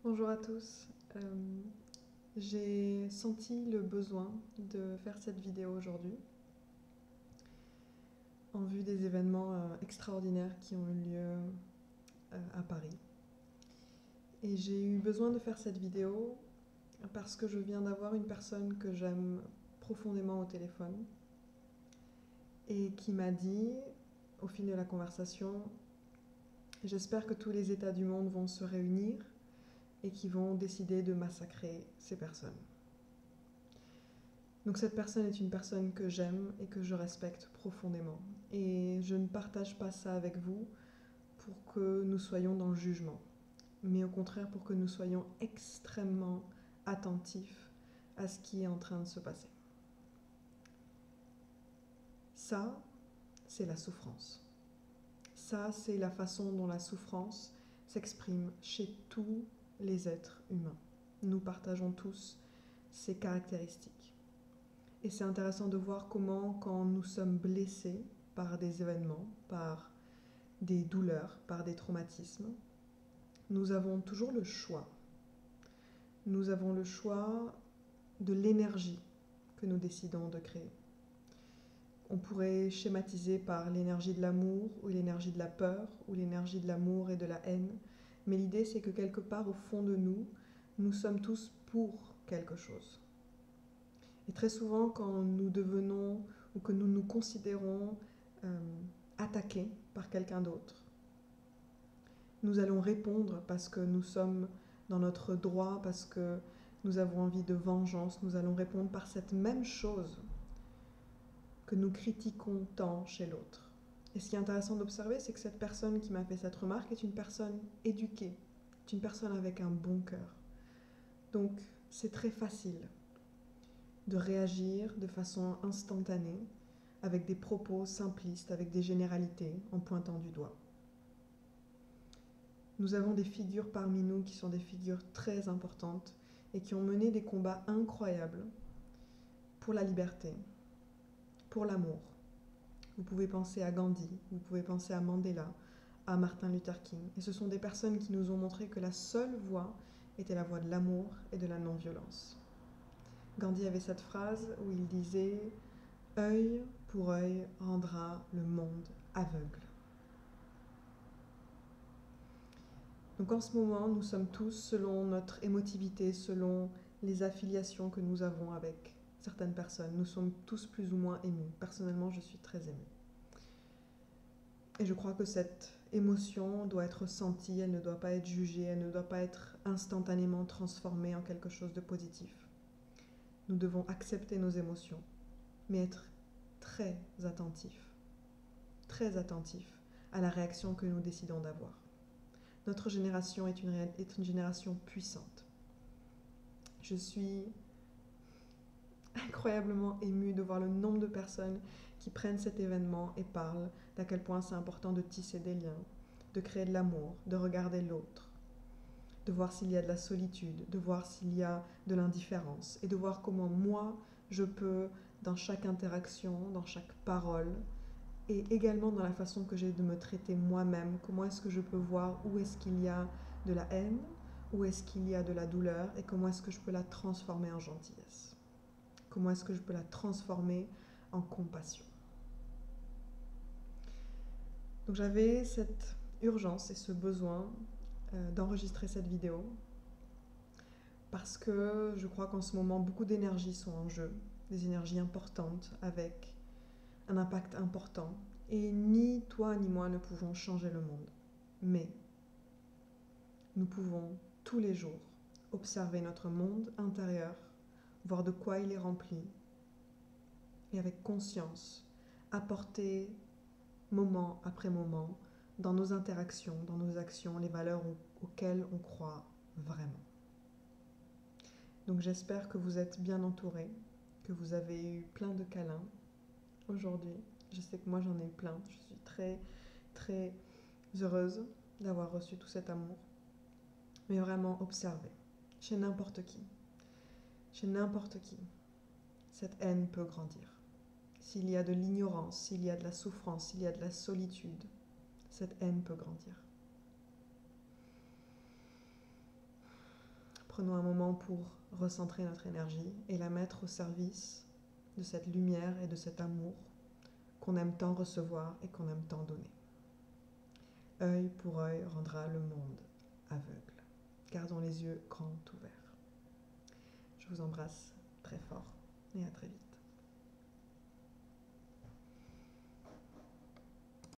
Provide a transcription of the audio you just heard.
Bonjour à tous. J'ai senti le besoin de faire cette vidéo aujourd'hui en vue des événements extraordinaires qui ont eu lieu à Paris. Et j'ai eu besoin de faire cette vidéo parce que je viens d'avoir une personne que j'aime profondément au téléphone et qui m'a dit, au fil de la conversation, j'espère que tous les États du monde vont se réunir et qui vont décider de massacrer ces personnes. Donc cette personne est une personne que j'aime et que je respecte profondément. Et je ne partage pas ça avec vous pour que nous soyons dans le jugement, mais au contraire pour que nous soyons extrêmement attentifs à ce qui est en train de se passer. Ça, c'est la souffrance. Ça, c'est la façon dont la souffrance s'exprime chez tous les êtres humains. Nous partageons tous ces caractéristiques. Et c'est intéressant de voir comment, quand nous sommes blessés par des événements, par des douleurs, par des traumatismes, nous avons toujours le choix. Nous avons le choix de l'énergie que nous décidons de créer. On pourrait schématiser par l'énergie de l'amour ou l'énergie de la peur ou l'énergie de l'amour et de la haine. Mais l'idée, c'est que quelque part au fond de nous, nous sommes tous pour quelque chose. Et très souvent, quand nous devenons ou que nous nous considérons attaqués par quelqu'un d'autre, nous allons répondre parce que nous sommes dans notre droit, parce que nous avons envie de vengeance, nous allons répondre par cette même chose que nous critiquons tant chez l'autre. Et ce qui est intéressant d'observer, c'est que cette personne qui m'a fait cette remarque est une personne éduquée, est une personne avec un bon cœur. Donc c'est très facile de réagir de façon instantanée avec des propos simplistes, avec des généralités, en pointant du doigt. Nous avons des figures parmi nous qui sont des figures très importantes et qui ont mené des combats incroyables pour la liberté, pour l'amour. Vous pouvez penser à Gandhi, vous pouvez penser à Mandela, à Martin Luther King. Et ce sont des personnes qui nous ont montré que la seule voie était la voie de l'amour et de la non-violence. Gandhi avait cette phrase où il disait « Œil pour œil rendra le monde aveugle ». Donc en ce moment, nous sommes tous, selon notre émotivité, selon les affiliations que nous avons avec certaines personnes, nous sommes tous plus ou moins émus. Personnellement, je suis très émue. Et je crois que cette émotion doit être sentie, elle ne doit pas être jugée, elle ne doit pas être instantanément transformée en quelque chose de positif. Nous devons accepter nos émotions, mais être très attentifs à la réaction que nous décidons d'avoir. Notre génération est une génération puissante. Je suis incroyablement émue de voir le nombre de personnes qui prennent cet événement et parlent d'à quel point c'est important de tisser des liens, de créer de l'amour, de regarder l'autre, de voir s'il y a de la solitude, de voir s'il y a de l'indifférence et de voir comment moi, je peux, dans chaque interaction, dans chaque parole, et également dans la façon que j'ai de me traiter moi-même, comment est-ce que je peux voir où est-ce qu'il y a de la haine, où est-ce qu'il y a de la douleur et comment est-ce que je peux la transformer en gentillesse. Comment est-ce que je peux la transformer en compassion. Donc j'avais cette urgence et ce besoin d'enregistrer cette vidéo parce que je crois qu'en ce moment, beaucoup d'énergies sont en jeu, des énergies importantes avec un impact important. Et ni toi ni moi ne pouvons changer le monde. Mais nous pouvons tous les jours observer notre monde intérieur, voir de quoi il est rempli, et avec conscience, apporter moment après moment dans nos interactions, dans nos actions, les valeurs auxquelles on croit vraiment. Donc j'espère que vous êtes bien entourés, que vous avez eu plein de câlins aujourd'hui. Je sais que moi j'en ai eu plein. Je suis très heureuse d'avoir reçu tout cet amour. Mais vraiment observez, chez n'importe qui, cette haine peut grandir. S'il y a de l'ignorance, s'il y a de la souffrance, s'il y a de la solitude, cette haine peut grandir. Prenons un moment pour recentrer notre énergie et la mettre au service de cette lumière et de cet amour qu'on aime tant recevoir et qu'on aime tant donner. Œil pour œil rendra le monde aveugle. Gardons les yeux grands ouverts. Je vous embrasse très fort et à très vite.